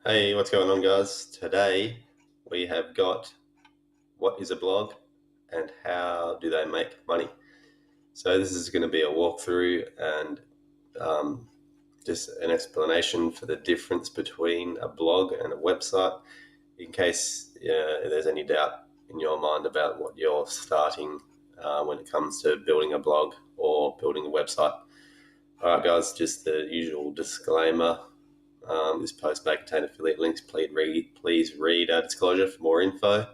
Hey, what's going on, guys? Today we have got what is a blog and how do they make money. So this is going to be a walkthrough and um, just an explanation for the difference between a blog and a website, in case there's any doubt in your mind about what you're starting when it comes to building a blog or building a website. All right, guys, just the usual disclaimer. This post may contain affiliate links. Please read our disclosure for more info.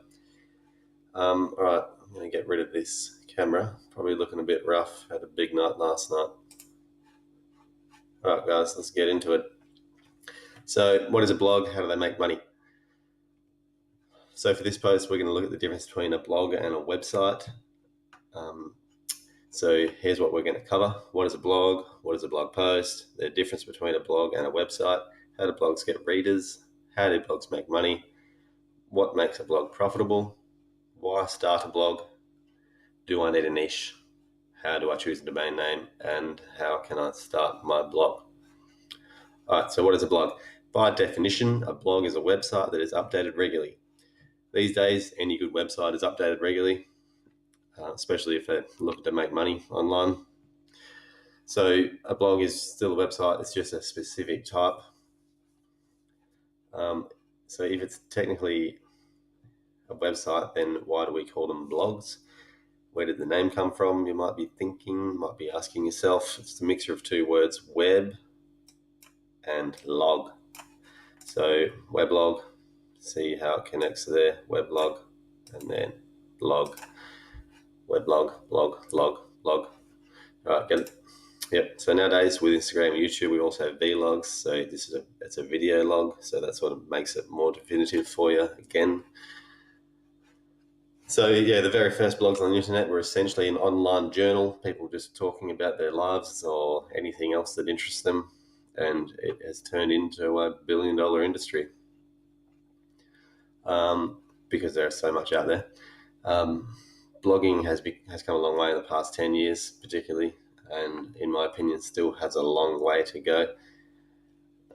All right, I'm going to get rid of this camera. Probably looking a bit rough. Had a big night last night. All right, guys, let's get into it. So, what is a blog? How do they make money? So, for this post, we're going to look at the difference between a blog and a website. So, here's what we're going to cover. What is a blog? What is a blog post? The difference between a blog and a website. How do blogs get readers? How do blogs make money? What makes a blog profitable? Why start a blog? Do I need a niche? How do I choose a domain name? And how can I start my blog? All right, so what is a blog? By definition, a blog is a website that is updated regularly. These days, any good website is updated regularly, especially if they're looking to make money online. So a blog is still a website, it's just a specific type. So if it's technically a website, then why do we call them blogs? Where did the name come from? You might be thinking, might be asking yourself. It's a mixture of two words, web and log. So weblog, see how it connects to there, weblog, and then blog, weblog, blog, log, log. All right, get it? Yep. So nowadays with Instagram and YouTube, we also have vlogs. So it's a video log. So that's what makes it more definitive for you again. So yeah, the very first blogs on the internet were essentially an online journal, people just talking about their lives or anything else that interests them, and it has turned into a billion-dollar industry because there's so much out there. Blogging has come a long way in the past 10 years, particularly, and in my opinion, still has a long way to go.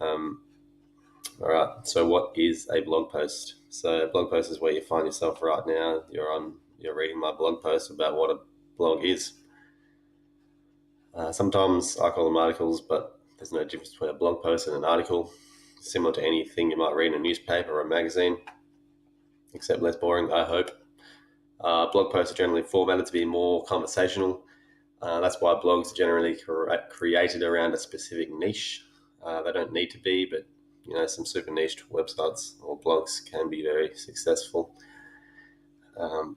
All right. So, what is a blog post? So, a blog post is where you find yourself right now. You're reading my blog post about what a blog is. Sometimes I call them articles, but there's no difference between a blog post and an article. Similar to anything you might read in a newspaper or a magazine, except less boring, I hope. Blog posts are generally formatted to be more conversational. That's why blogs are generally created around a specific niche. They don't need to be, but some super niche websites or blogs can be very successful. So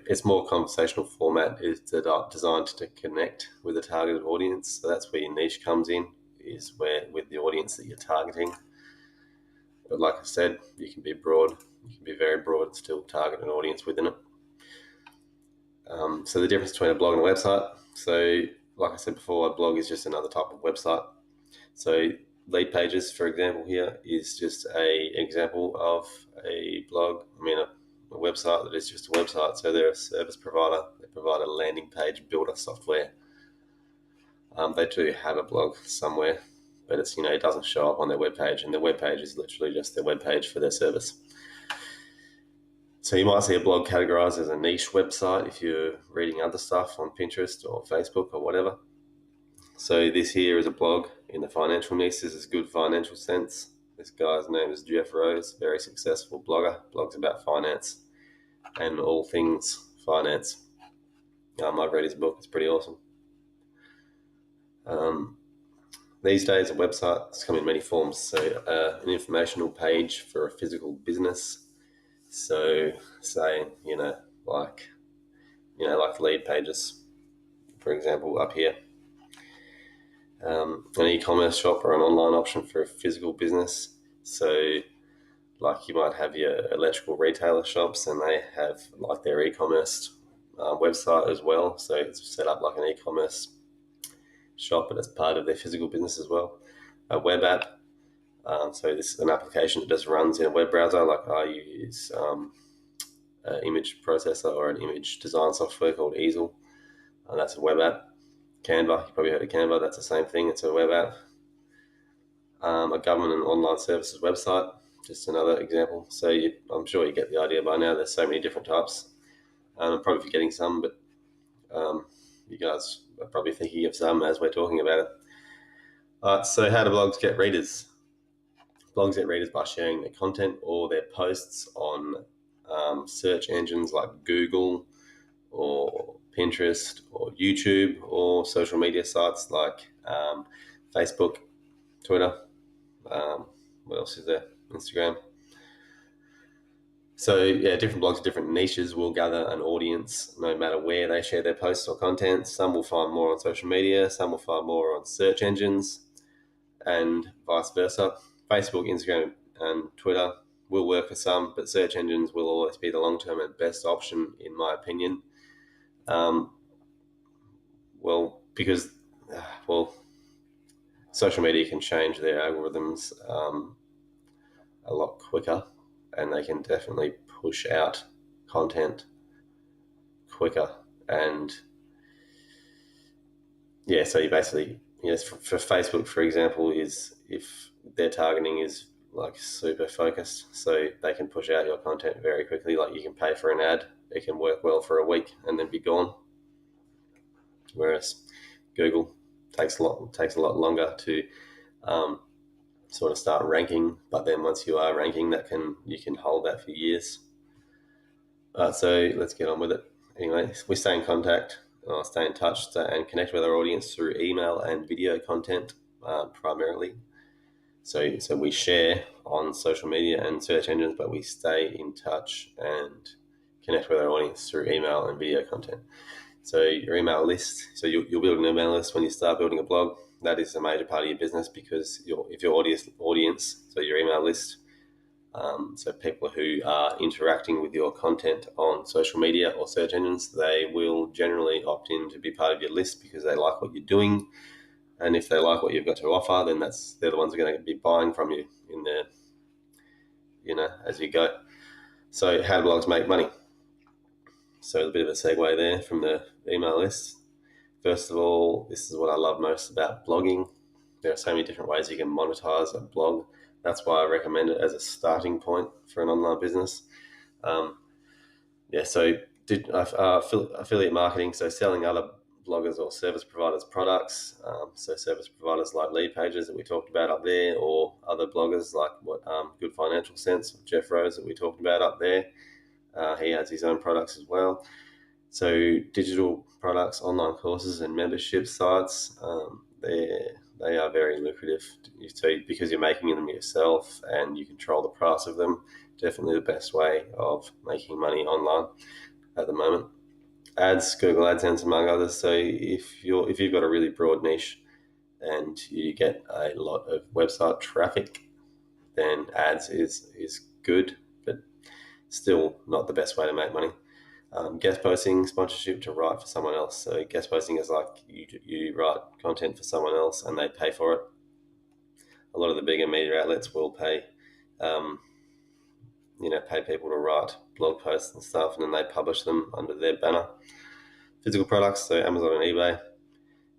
it's more conversational format is designed to connect with a targeted audience. So that's where your niche comes in, is where with the audience that you're targeting. But like I said, you can be broad, you can be very broad and still target an audience within it. So the difference between a blog and a website. So like I said before, a blog is just another type of website. So lead pages, for example, here is just an example of a blog. A website that is just a website. So they're a service provider. They provide a landing page builder software. They do have a blog somewhere, but it doesn't show up on their webpage, and their webpage is literally just their webpage for their service. So you might see a blog categorized as a niche website if you're reading other stuff on Pinterest or Facebook or whatever. So this here is a blog in the financial niche. This is good financial sense. This guy's name is Jeff Rose, very successful blogger, blogs about finance and all things finance. I've read his book, it's pretty awesome. These days, a website's come in many forms. So an informational page for a physical business. So say, like lead pages, for example, up here. An e-commerce shop or an online option for a physical business. So like you might have your electrical retailer shops and they have like their e-commerce website as well. So it's set up like an e-commerce shop, but it's part of their physical business as well. A web app. So this is an application that just runs in a web browser. Like I use an image processor or an image design software called Easel. That's a web app. Canva, you probably heard of Canva. That's the same thing. It's a web app. A government and online services website, just another example. So I'm sure you get the idea by now. There's so many different types. I'm probably forgetting some, but you guys are probably thinking of some as we're talking about it. All right, so how do blogs get readers? Blogs get readers by sharing their content or their posts on search engines like Google or Pinterest or YouTube or social media sites like Facebook, Twitter. What else is there? Instagram. So yeah, different blogs, different niches will gather an audience no matter where they share their posts or content. Some will find more on social media, some will find more on search engines, and vice versa. Facebook, Instagram, and Twitter will work for some, but search engines will always be the long-term and best option, in my opinion. Because social media can change their algorithms a lot quicker, and they can definitely push out content quicker. And yeah, so you basically, yes, for Facebook, for example, is if their targeting is like super focused, so they can push out your content very quickly. Like you can pay for an ad, it can work well for a week and then be gone. Whereas Google takes a lot longer to sort of start ranking, but then once you are ranking, you can hold that for years. So let's get on with it. Anyway, we stay in contact, stay in touch, and connect with our audience through email and video content primarily. So we share on social media and search engines, but we stay in touch and connect with our audience through email and video content. So your email list, so you'll build an email list when you start building a blog. That is a major part of your business, because if your audience, so your email list, so people who are interacting with your content on social media or search engines, they will generally opt in to be part of your list because they like what you're doing. And if they like what you've got to offer, then they're the ones who are going to be buying from you in there, as you go. So how do blogs make money? So a bit of a segue there from the email list. First of all, this is what I love most about blogging. There are so many different ways you can monetize a blog. That's why I recommend it as a starting point for an online business. So affiliate marketing, so selling other bloggers or service providers products. So service providers like Lead Pages that we talked about up there, or other bloggers like Good Financial Sense, Jeff Rose that we talked about up there. He has his own products as well. So digital products, online courses, and membership sites, they are very lucrative. So because you're making them yourself and you control the price of them, definitely the best way of making money online at the moment. Ads, Google AdSense, among others. So if you've got a really broad niche and you get a lot of website traffic, then ads is good, but still not the best way to make money. Guest posting, sponsorship to write for someone else. So guest posting is like you write content for someone else and they pay for it. A lot of the bigger media outlets will pay people to write blog posts and stuff, and then they publish them under their banner. Physical products, so Amazon and eBay,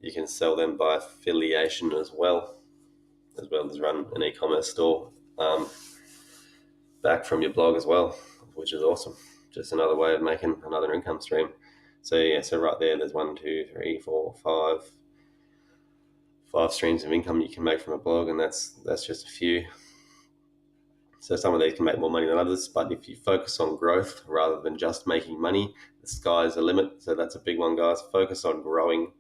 you can sell them by affiliation as well as run an e-commerce store back from your blog as well, which is awesome. Just another way of making another income stream. So right there's 1, 2, 3, 4, 5 streams of income you can make from a blog, and that's just a few. So some of these can make more money than others, but if you focus on growth rather than just making money, the sky's the limit. So that's a big one, guys. Focus on growing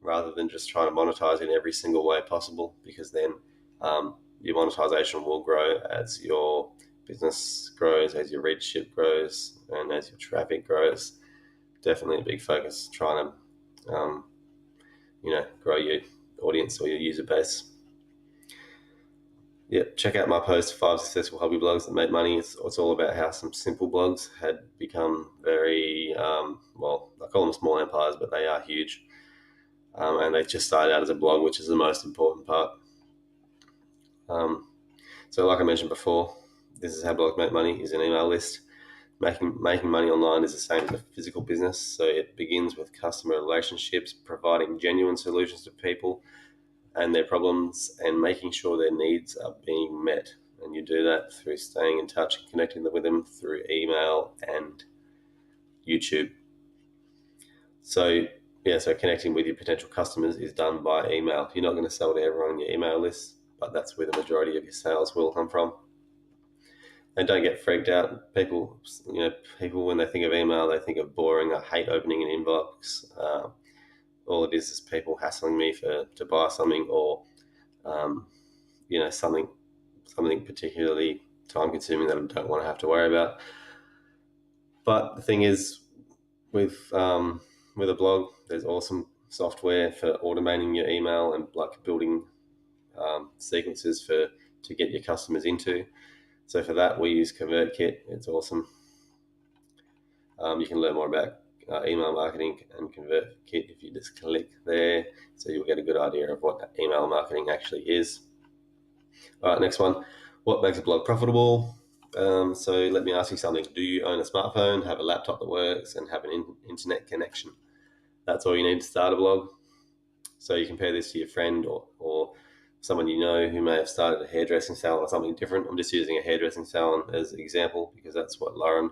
rather than just trying to monetize in every single way possible, because then your monetization will grow as your business grows, as your readership grows, and as your traffic grows. Definitely a big focus trying to grow your audience or your user base. Check out my post, 5 successful hobby blogs that make money. It's all about how some simple blogs had become very I call them small empires, but they are huge, and they just started out as a blog, which is the most important part. So like I mentioned before, this is how blogs make money, is an email list. Making money online is the same as a physical business. So it begins with customer relationships, providing genuine solutions to people and their problems and making sure their needs are being met. And you do that through staying in touch and connecting with them through email and YouTube. So connecting with your potential customers is done by email. You're not going to sell to everyone on your email list, but that's where the majority of your sales will come from. And don't get freaked out. People when they think of email, they think of boring. I hate opening an inbox. All it is people hassling me to buy something, or something particularly time consuming that I don't want to have to worry about. But the thing is, with a blog, there's awesome software for automating your email and like building sequences to get your customers into. So for that, we use ConvertKit. It's awesome. You can learn more about email marketing and ConvertKit if you just click there. So you'll get a good idea of what email marketing actually is. All right, next one. What makes a blog profitable? So let me ask you something. Do you own a smartphone, have a laptop that works, and have an internet connection? That's all you need to start a blog. So you compare this to your friend or someone you know who may have started a hairdressing salon or something different. I'm just using a hairdressing salon as an example because that's what Lauren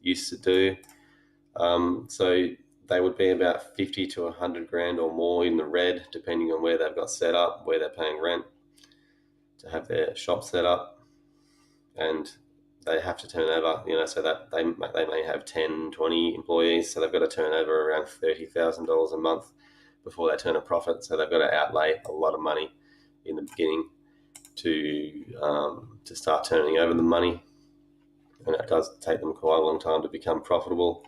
used to do. So they would be about 50 to 100 grand or more in the red, depending on where they've got set up, where they're paying rent to have their shop set up, and they have to turn over, so that they may have 10, 20 employees, so they've got to turn over around $30,000 a month before they turn a profit. So they've got to outlay a lot of money in the beginning to start turning over the money, and it does take them quite a long time to become profitable.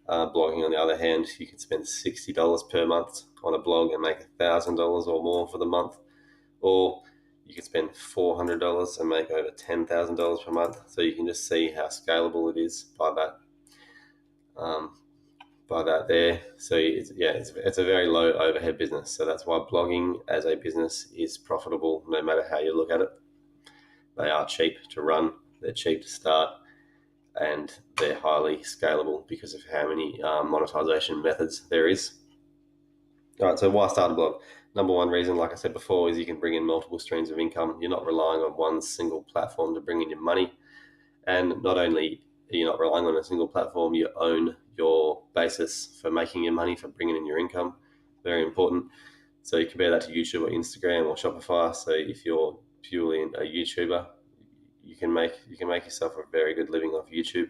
Blogging, on the other hand, you can spend $60 per month on a blog and make $1,000 or more for the month, or you could spend $400 and make over $10,000 per month. So you can just see how scalable it is by that there. So it's a very low overhead business. So that's why blogging as a business is profitable, no matter how you look at it. They are cheap to run, they're cheap to start, and they're highly scalable because of how many monetization methods there is. All right, so why start a blog? Number one reason, like I said before, is you can bring in multiple streams of income. You're not relying on one single platform to bring in your money. And not only are you not relying on a single platform, you own your basis for making your money, for bringing in your income. Very important. So you compare that to YouTube or Instagram or Shopify. So if you're purely a YouTuber, you can make yourself a very good living off YouTube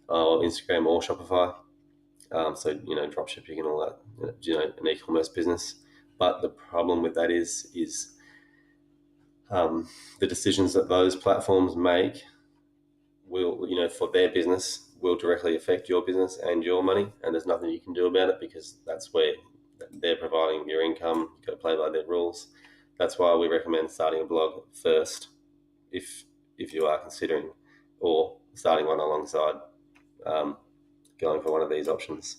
or Instagram or Shopify. So dropshipping and all that, an e-commerce business. But the problem with that is the decisions that those platforms make will, for their business, will directly affect your business and your money, and there's nothing you can do about it because that's where they're providing your income. You've got to play by their rules. That's why we recommend starting a blog first, if you are considering, or starting one alongside going for one of these options.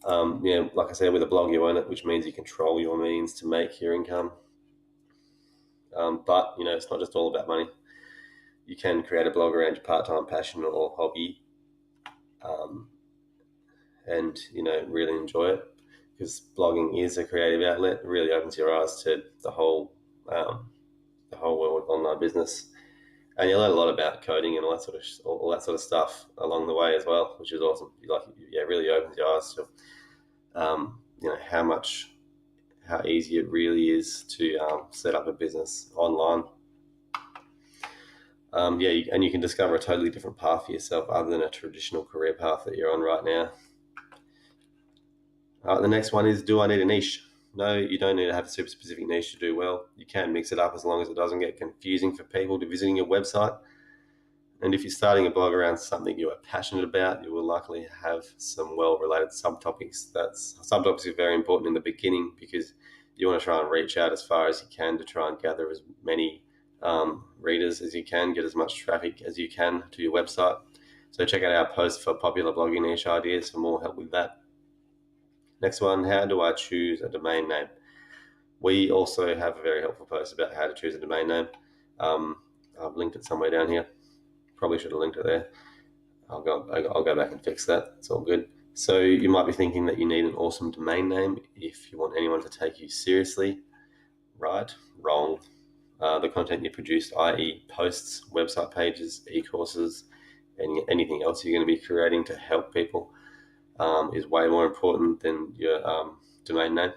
Like I said, with a blog you own it, which means you control your means to make your income. But it's not just all about money. You can create a blog around your part-time passion or hobby, and really enjoy it, because blogging is a creative outlet. It really opens your eyes to the whole world of online business, and you learn a lot about coding and all that sort of stuff along the way as well, which is awesome. It really opens your eyes to how easy it really is to set up a business online. And you can discover a totally different path for yourself other than a traditional career path that you're on right now. The next one is, do I need a niche? No, you don't need to have a super specific niche to do well. You can mix it up as long as it doesn't get confusing for people to visiting your website. And if you're starting a blog around something you are passionate about, you will likely have some well-related subtopics. Subtopics are very important in the beginning because you want to try and reach out as far as you can to try and gather as many readers as you can, get as much traffic as you can to your website. So check out our post for popular blogging niche ideas for more help with that. Next one, how do I choose a domain name? We also have a very helpful post about how to choose a domain name. I've linked it somewhere down here. Probably should have linked it there. I'll go back and fix that. It's all good. So you might be thinking that you need an awesome domain name if you want anyone to take you seriously. right, wrong. The content you produce, i.e. posts, website pages, e-courses, and anything else you're going to be creating to help people is way more important than your domain name.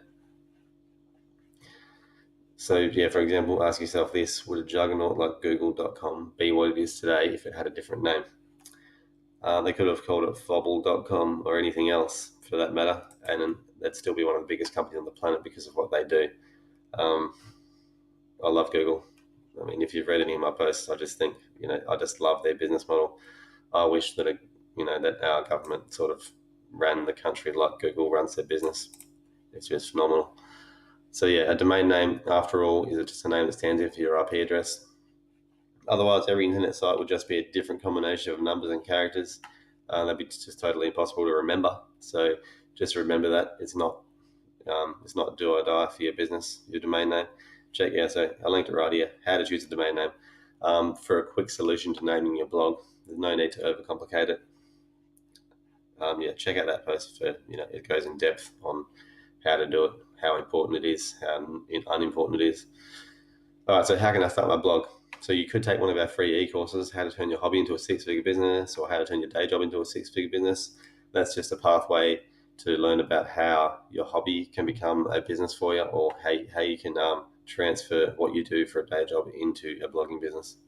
So yeah, for example, ask yourself this: would a juggernaut like Google.com be what it is today if it had a different name? They could have called it Fobble.com or anything else for that matter, and that'd still be one of the biggest companies on the planet because of what they do. I love Google. I mean, if you've read any of my posts, I just think, I just love their business model. I wish that, that our government sort of ran the country like Google runs their business. It's just phenomenal. So yeah, a domain name, after all, is just a name that stands in for your IP address. Otherwise, every internet site would just be a different combination of numbers and characters. That'd be just totally impossible to remember. So just remember that it's not do or die for your business, your domain name. So I linked it right here. How to choose a domain name for a quick solution to naming your blog. There's no need to overcomplicate it. Check out that post for it goes in depth on how to do it, how important it is, how unimportant it is. All right, so how can I start my blog? So you could take one of our free e-courses, how to turn your hobby into a six-figure business, or how to turn your day job into a six-figure business. That's just a pathway to learn about how your hobby can become a business for you, or how you can transfer what you do for a day job into a blogging business.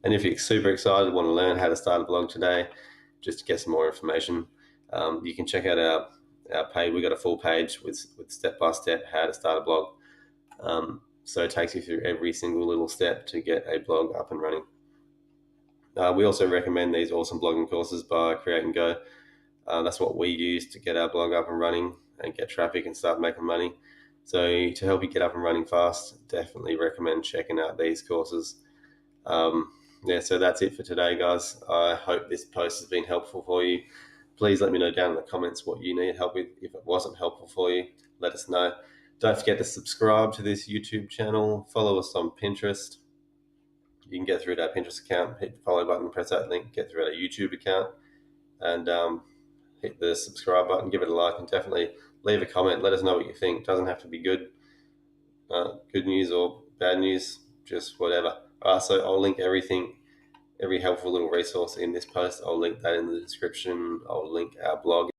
And if you're super excited, want to learn how to start a blog today, just to get some more information, you can check out our page. We got a full page with step-by-step how to start a blog. So it takes you through every single little step to get a blog up and running. We also recommend these awesome blogging courses by Create and Go. That's what we use to get our blog up and running and get traffic and start making money. So to help you get up and running fast, definitely recommend checking out these courses. So that's it for today, guys. I hope this post has been helpful for you. Please let me know down in the comments what you need help with. If it wasn't helpful for you, let us know. Don't forget to subscribe to this YouTube channel. Follow us on Pinterest. You can get through to our Pinterest account, hit the follow button, press that link, get through to our YouTube account, and hit the subscribe button, give it a like, and definitely leave a comment. Let us know what you think. It doesn't have to be good news or bad news, just whatever. So I'll link everything, every helpful little resource in this post. I'll link that in the description. I'll link our blog